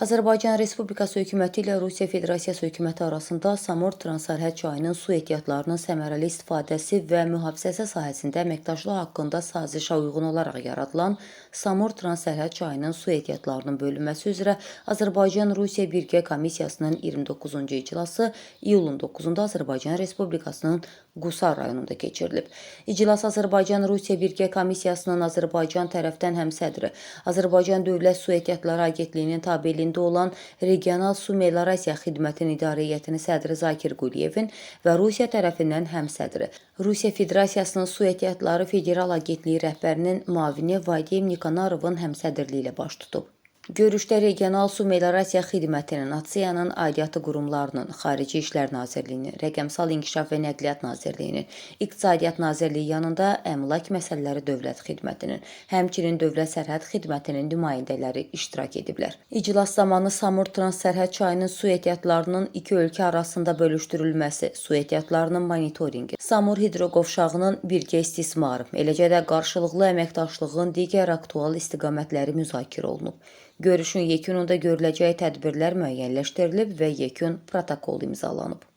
Azərbaycan Respublikası hökuməti ilə Rusiya Federasiyası hökuməti arasında Samur Transsərhəd çayının su ehtiyatlarının səmərəli istifadəsi və mühafizəsi sahəsində əməkdaşlıq haqqında sazişə uyğun olaraq yaradılan Samur Transsərhəd çayının su ehtiyatlarının bölünməsi üzrə Azərbaycan-Rusiya Birgə Komissiyasının 29-cu iclası iyulun 9-da Azərbaycan Respublikasının Qusar rayonunda keçirilib. İclas Azərbaycan-Rusiya Birgə Komissiyasının Azərbaycan tərəfdən həmsədri, Azərbaycan Dövlət Su Ehtiyatları Agentliyinin tabeliyində olan Regional Su Meliorasiya Xidmətinin İdarə Heyətinin sədri Zakir Quliyevin və Rusiya tərəfindən həmsədri, Rusiya Federasiyasının Su Ehtiyatları Federal Agentliyi rəhbərinin müavini Vadim Nikonarovun həmsədrliyi ilə baş tutub. Görüşdə Regional Su Meliorasiya Xidmətinin, ATSİA'nın aidiyyatı qurumlarının, Xarici İşlər Nazirliyinin, Rəqəmsal İnkişaf və Nəqliyyat Nazirliyinin, İqtisadiyyat Nazirliyi yanında Əmlak Məsələləri Dövlət Xidmətinin, həmçinin Dövlət Sərhəd Xidmətinin nümayəndələri iştirak ediblər. İclas zamanı Samur Transsərhəd çayının su ehtiyatlarının iki ölkə arasında bölüşdürülməsi, su ehtiyatlarının monitorinqi, Samur hidroqovşağının birgə istismarı, eləcə də qarşılıqlı əməkdaşlığın digər aktual istiqamətləri müzakirə olunub. Görüşün yekununda görüləcək tədbirlər müəyyənləşdirilib və yekun protokol imzalanıb.